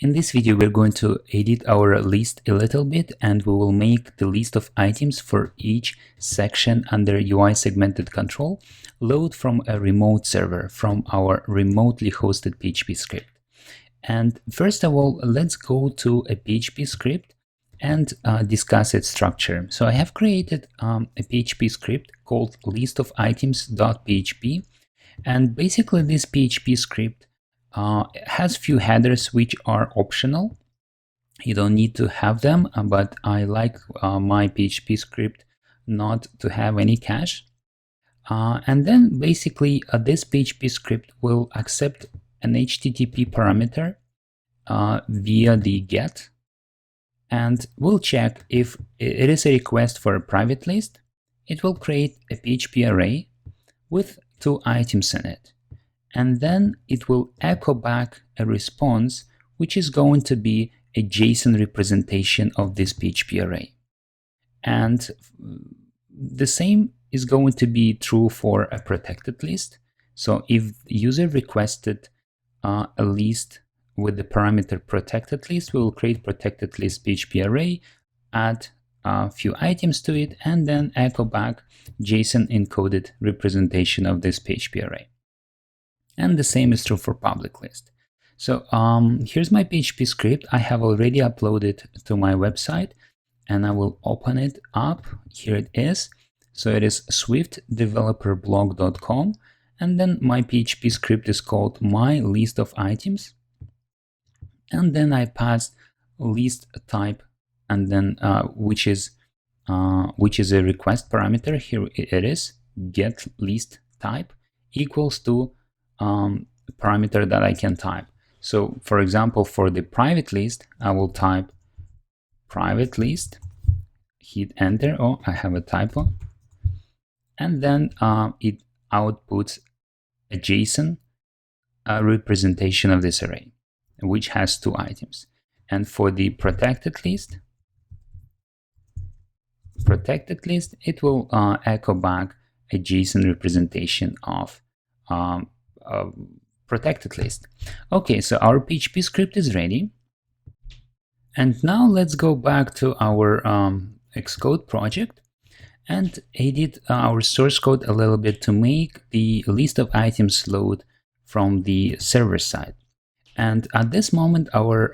In this video, we're going to edit our list a little bit, and we will make the list of items for each section under UI segmented control load from a remote server from our remotely hosted PHP script. And first of all, let's go to a PHP script and discuss its structure. So I have created a PHP script called listofitems.php, and basically this PHP script has few headers which are optional. You don't need to have them, but I like my PHP script not to have any cache. And then basically this PHP script will accept an HTTP parameter via the get, and we'll check if it is a request for a private list. It will create a PHP array with 2 items in it. And then it will echo back a response, which is going to be a JSON representation of this PHP array. And the same is going to be true for a protected list. So if the user requested a list with the parameter protected list, we will create protected list PHP array, add a few items to it, and then echo back JSON encoded representation of this PHP array. And the same is true for public list. So here's my PHP script. I have already uploaded to my website, and I will open it up. Here it is. So it is swiftdeveloperblog.com, and then my PHP script is called my list of items. And then I passed list type, and then which is a request parameter. Here it is, get list type equals to parameter that I can type. So for example, for the private list, I will type private list, hit enter. Oh, I have a typo. And then it outputs a JSON representation of this array, which has 2 items. And for the protected list, it will echo back a JSON representation of protected list. Okay, so our PHP script is ready. And now let's go back to our Xcode project and edit our source code a little bit to make the list of items load from the server side. And at this moment, our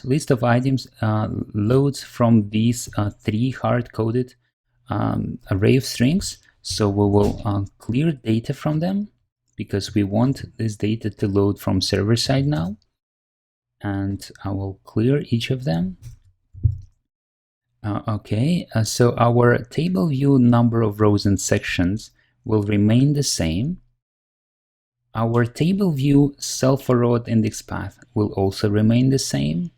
list of items loads from these 3 hard-coded array of strings. So we will clear data from them, because we want this data to load from server side now. And I will clear each of them. So our table view number of rows and sections will remain the same. Our table view self-forward index path will also remain the same.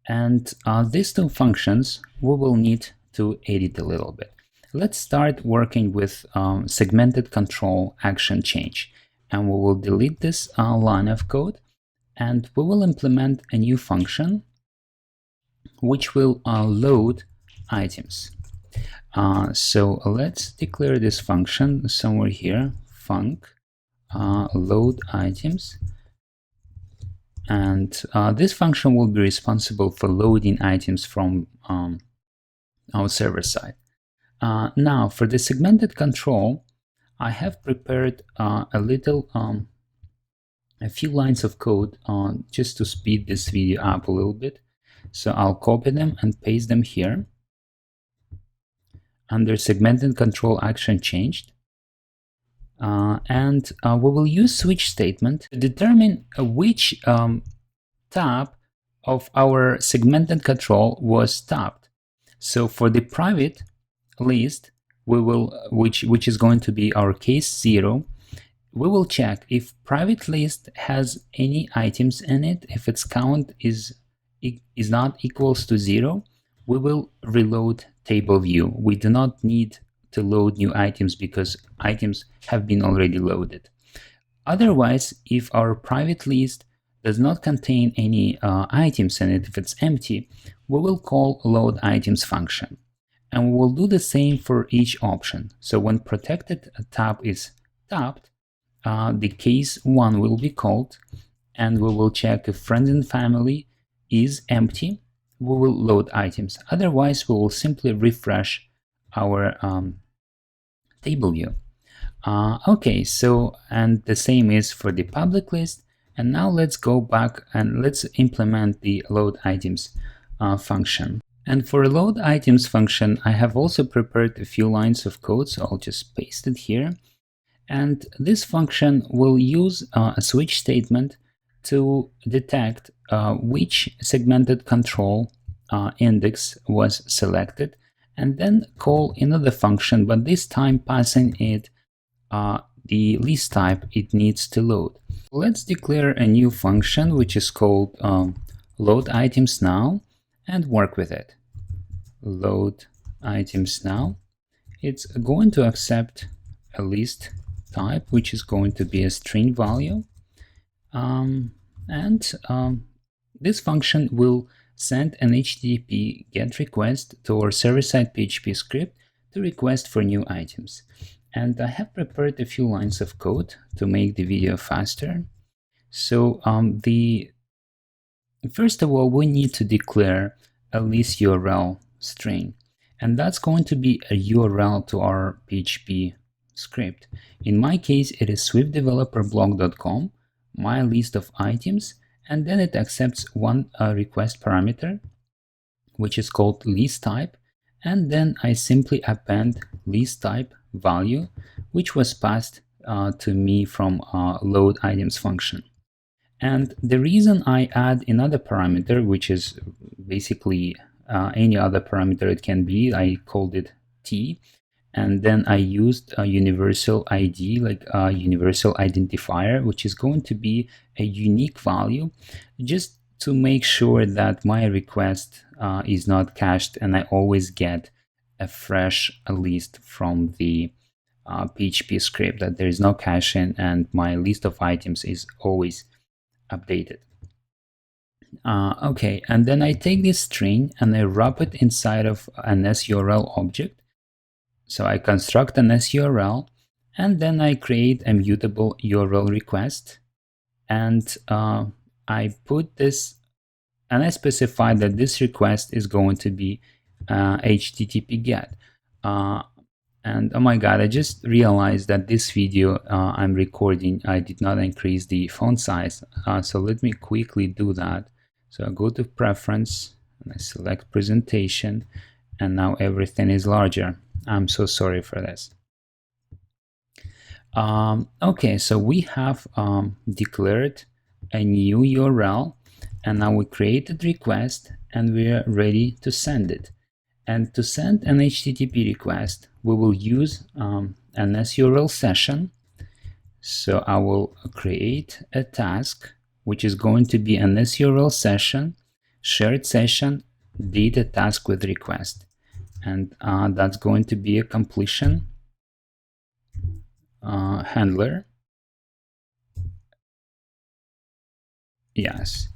And these 2 functions we will need to edit a little bit. Let's start working with segmented control action change, and we will delete this line of code, and we will implement a new function which will load items. So let's declare this function somewhere here, func load items, and this function will be responsible for loading items from our server side. Now for the segmented control, I have prepared a few lines of code just to speed this video up a little bit. So I'll copy them and paste them here under segmented control action changed. And we will use switch statement to determine which tab of our segmented control was tapped. So for the private list, we will, which is going to be our case 0, we will check if private list has any items in it. If its count is not equals to 0, we will reload table view. We do not need to load new items because items have been already loaded. Otherwise, if our private list does not contain any items in it, if it's empty, we will call load items function. And we will do the same for each option. So when protected tab is tapped, the case 1 will be called, and we will check if friends and family is empty, we will load items. Otherwise, we will simply refresh our table view. Okay, so, and the same is for the public list. And now let's go back and let's implement the load items function. And for load items function, I have also prepared a few lines of code, so I'll just paste it here. And this function will use a switch statement to detect which segmented control index was selected, and then call another function, but this time passing it the list type it needs to load. Let's declare a new function which is called load items now and work with it. Load items now. It's going to accept a list type which is going to be a string value, this function will send an HTTP GET request to our server-side PHP script to request for new items. And I have prepared a few lines of code to make the video faster. So first of all, we need to declare a list URL string, and that's going to be a URL to our PHP script. In my case, it is swiftdeveloperblog.com, my list of items, and then it accepts one request parameter, which is called list type, and then I simply append list type value, which was passed to me from load items function. And the reason I add another parameter, which is basically any other parameter it can be, I called it t, and then I used a universal ID, like a universal identifier, which is going to be a unique value, just to make sure that my request is not cached and I always get a fresh list from the PHP script, that there is no caching and my list of items is always updated. Okay, and then I take this string and I wrap it inside of an SURL object. So I construct an SURL, and then I create a mutable URL request, and I put this, and I specify that this request is going to be HTTP GET. And oh my god, I just realized that this video I'm recording, I did not increase the font size. So let me quickly do that. So I go to Preference, and I select Presentation, and now everything is larger. I'm so sorry for this. Okay, so we have declared a new URL, and now we created request and we are ready to send it. And to send an HTTP request, we will use an SURL session. So I will create a task, which is going to be an SURL session, shared session, data task with request. And that's going to be a completion handler. Yes.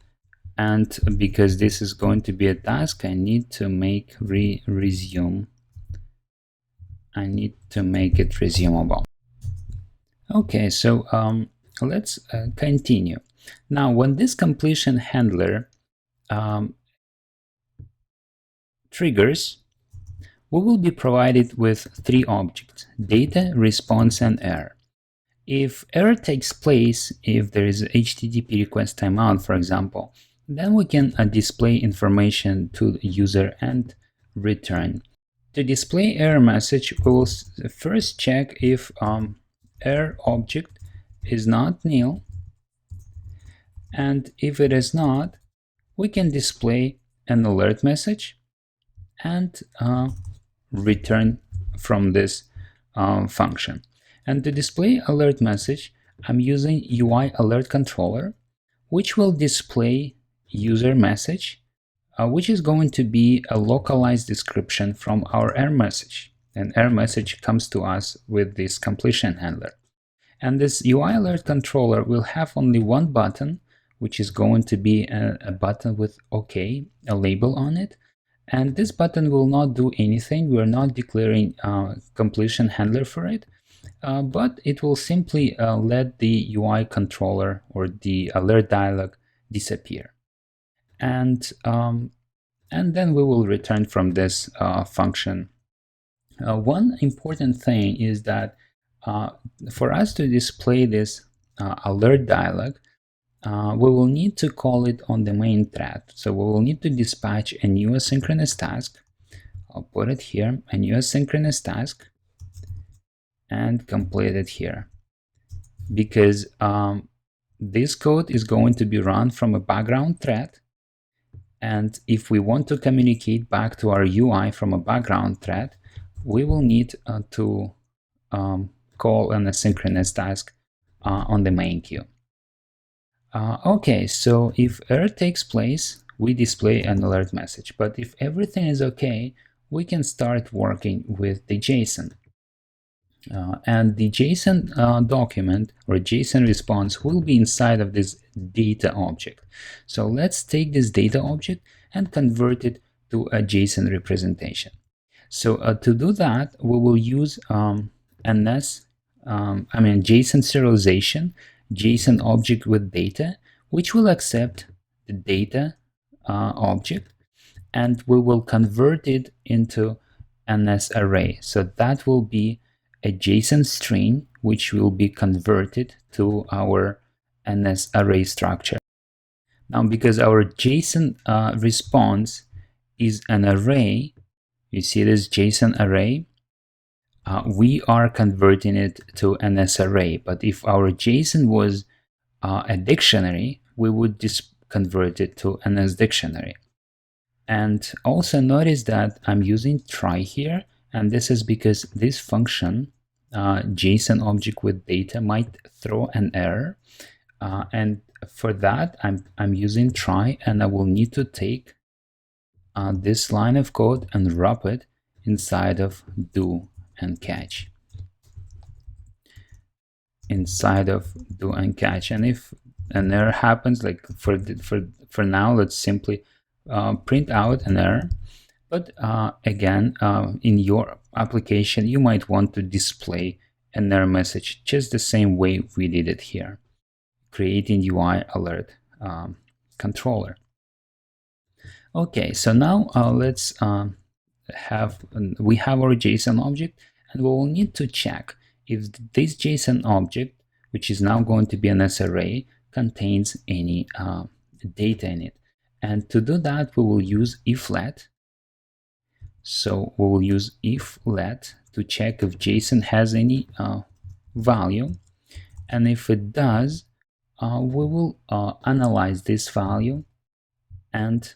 And because this is going to be a task, I need to make resume. I need to make it resumable. Okay, so let's continue. Now, when this completion handler triggers, we will be provided with three objects: data, response, and error. If error takes place, if there is a HTTP request timeout, for example, then we can display information to the user and return. To display error message, we will first check if error object is not nil, and if it is not, we can display an alert message and return from this function. And to display alert message, I'm using UIAlertController, which will display user message, which is going to be a localized description from our error message. And error message comes to us with this completion handler. And this UIAlertController will have only one button, which is going to be a button with OK, a label on it. And this button will not do anything. We're not declaring a completion handler for it. but it will simply let the UI controller or the alert dialog disappear. And then we will return from this function. One important thing is that for us to display this alert dialog, we will need to call it on the main thread. So we will need to dispatch a new asynchronous task. I'll put it here, a new asynchronous task, and complete it here. Because this code is going to be run from a background thread. And if we want to communicate back to our UI from a background thread, we will need to call an asynchronous task on the main queue. Okay, so if error takes place, we display an alert message. But if everything is okay, we can start working with the JSON. And the JSON document or JSON response will be inside of this data object. So let's take this data object and convert it to a JSON representation. So to do that, we will use JSON serialization, JSON object with data, which will accept the data object, and we will convert it into NS array. So that will be a JSON string, which will be converted to our NS array structure. Now, because our JSON response is an array, you see this JSON array, we are converting it to NS array. But if our JSON was a dictionary, we would just convert it to NS dictionary. And also notice that I'm using try here, and this is because this function, JSON object with data, might throw an error. And for that, I'm using try, and I will need to take this line of code and wrap it inside of do and catch. Inside of do and catch. And if an error happens, like for now, let's simply print out an error. But again, in your application, you might want to display an error message just the same way we did it here, creating UI alert controller. Okay, so now let's we have our JSON object, and we will need to check if this JSON object, which is now going to be an array, contains any data in it. And to do that, we will use if let. So we will use if let to check if JSON has any value, and if it does, we will analyze this value and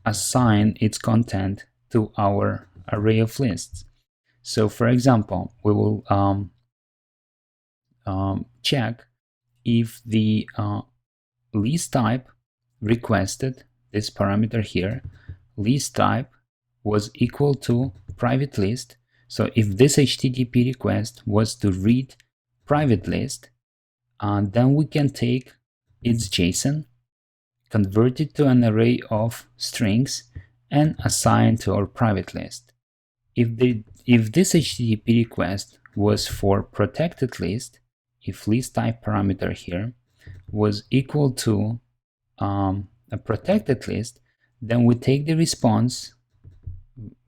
assign its content to our array of lists. So for example, we will check if the list type requested, this parameter here, list type, was equal to private list. So if this HTTP request was to read private list, then we can take its JSON, convert it to an array of strings, and assign to our private list. If this HTTP request was for protected list, if list type parameter here was equal to a protected list, then we take the response,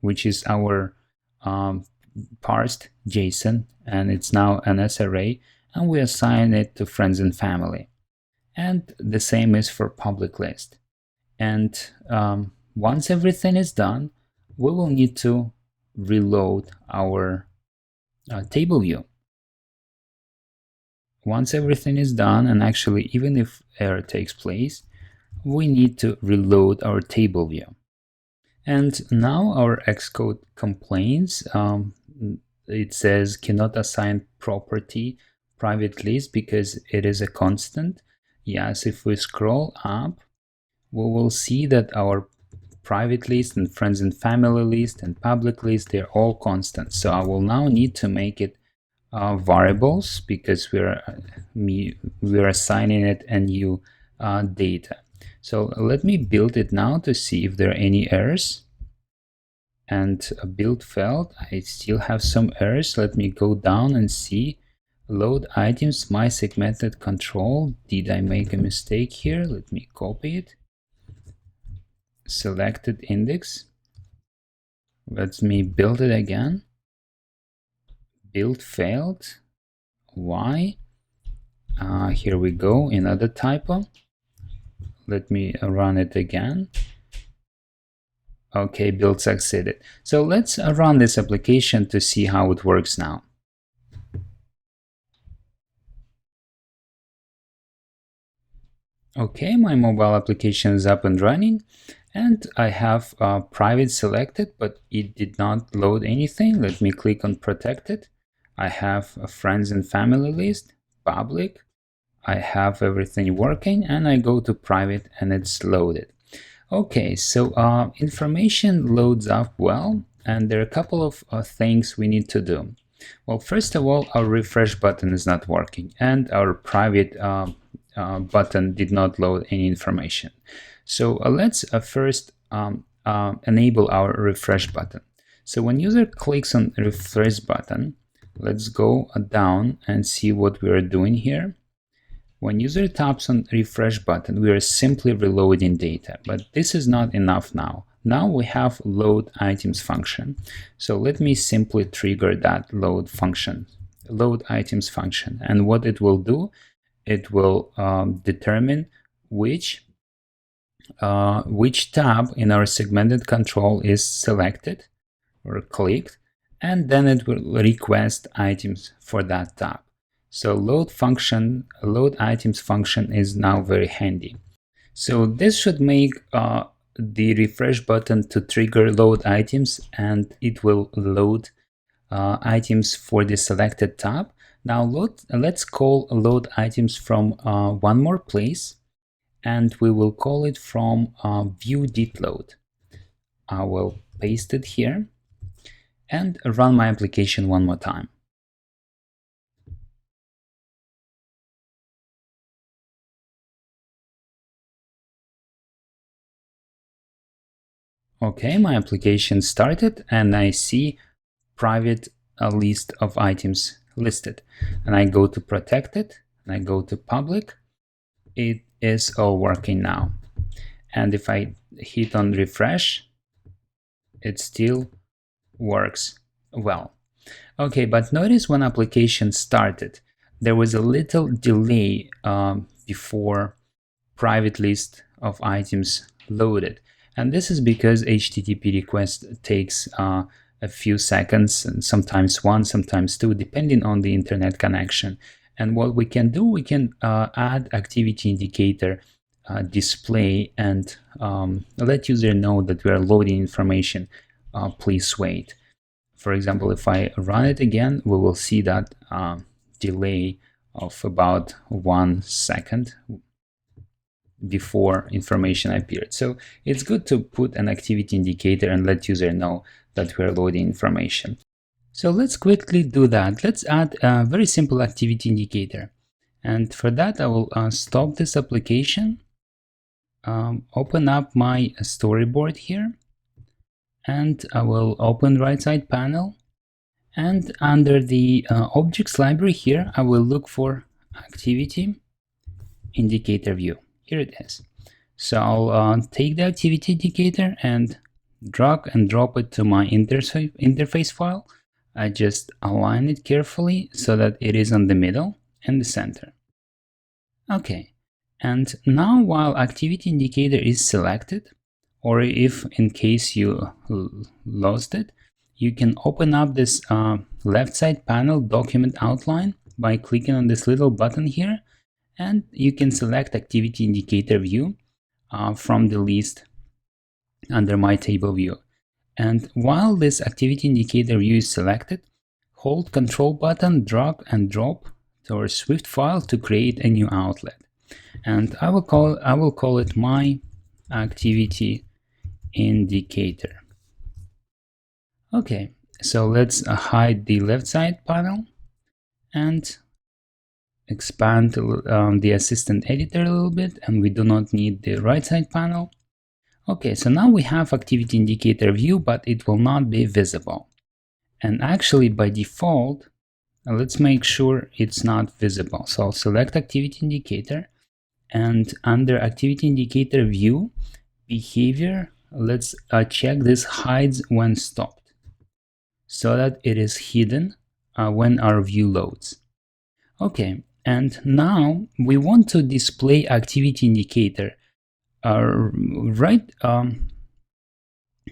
which is our parsed JSON, and it's now an array, and we assign it to friends and family. And the same is for public list. And once everything is done, we will need to reload our table view. Once everything is done, and actually even if error takes place, we need to reload our table view. And now our Xcode complains. It says cannot assign property private list because it is a constant. Yes, if we scroll up, we will see that our private list and friends and family list and public list, they're all constant. So I will now need to make it variables, because we're assigning it a new data. So let me build it now to see if there are any errors. And a build failed. I still have some errors. Let me go down and see load items, my segmented control. Did I make a mistake here? Let me copy it. Selected index. Let me build it again. Build failed. Why? Here we go, another typo. Let me run it again. Okay, build succeeded. So let's run this application to see how it works now. Okay, my mobile application is up and running, and I have private selected, but it did not load anything. Let me click on protected. I have a friends and family list, public. I have everything working, and I go to private and it's loaded. Okay, so information loads up well, and there are a couple of things we need to do. Well, first of all, our refresh button is not working, and our private button did not load any information. So let's first enable our refresh button. So when user clicks on refresh button, let's go down and see what we are doing here. When user taps on refresh button, we are simply reloading data, but this is not enough now. Now we have load items function. So let me simply trigger that load items function. And what it will do, it will determine which tab in our segmented control is selected or clicked, and then it will request items for that tab. So load items function is now very handy. So this should make the refresh button to trigger load items, and it will load items for the selected tab. Now let's call load items from one more place, and we will call it from view did load. I will paste it here and run my application one more time. Okay, my application started and I see private list of items listed. And I go to protected and I go to public. It is all working now. And if I hit on refresh, it still works well. Okay, but notice when application started, there was a little delay before private list of items loaded. And this is because HTTP request takes a few seconds, and sometimes one, sometimes two, depending on the internet connection. And what we can do, we can add activity indicator display and let user know that we are loading information. Please wait. For example, if I run it again, we will see that delay of about 1 second before information appeared. So it's good to put an activity indicator and let user know that we're loading information. So let's quickly do that. Let's add a very simple activity indicator. And for that, I will stop this application, open up my storyboard here, and I will open right side panel. And under the objects library here, I will look for activity indicator view. Here it is. So I'll take the activity indicator and drag and drop it to my interface file. I just align it carefully so that it is on the middle and the center. Okay, and now while activity indicator is selected, or if in case you lost it, you can open up this left side panel document outline by clicking on this little button here, and you can select activity indicator view from the list under my table view. And while this activity indicator view is selected, hold Control button, drag and drop to our Swift file to create a new outlet. And I will call it my activity indicator. Okay, so let's hide the left side panel and expand the assistant editor a little bit, and we do not need the right side panel. Okay, so now we have activity indicator view, but it will not be visible. And actually by default, let's make sure it's not visible. So I'll select activity indicator, and under activity indicator view behavior, let's check this hides when stopped, so that it is hidden when our view loads. Okay, and now we want to display activity indicator right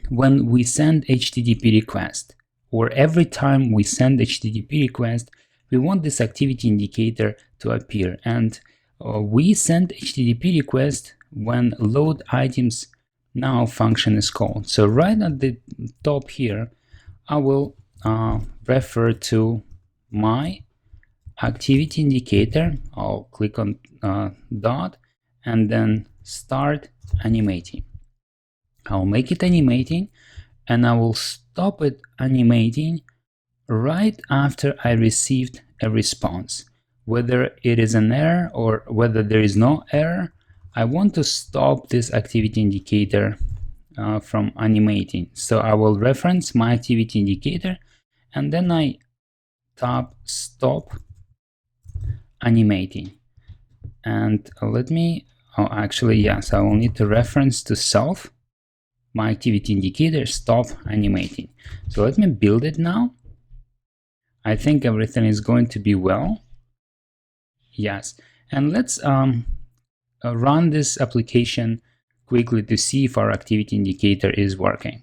when we send HTTP request, or every time we send HTTP request, we want this activity indicator to appear. And we send HTTP request when load items now function is called. So right at the top here, I will refer to my activity indicator. I'll click on dot and then start animating. I'll make it animating, and I will stop it animating right after I received a response. Whether it is an error or whether there is no error, I want to stop this activity indicator from animating. So I will reference my activity indicator, and then I tap stop animating. And let me, actually, yes, I will need to reference to self my activity indicator stop animating. So let me build it now. I think everything is going to be well. Yes, and let's run this application quickly to see if our activity indicator is working.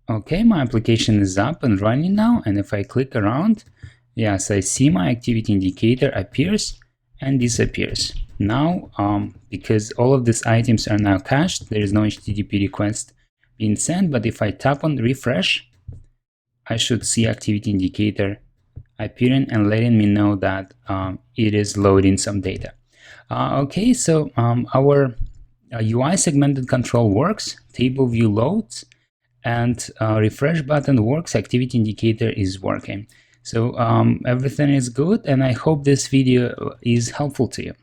Okay, my application is up and running now, and if I click around, yes, I see my activity indicator appears and disappears. Now, because all of these items are now cached, there is no HTTP request being sent, but if I tap on refresh, I should see activity indicator appearing and letting me know that it is loading some data. Okay, so our UI segmented control works, table view loads, and refresh button works, activity indicator is working. So everything is good, and I hope this video is helpful to you.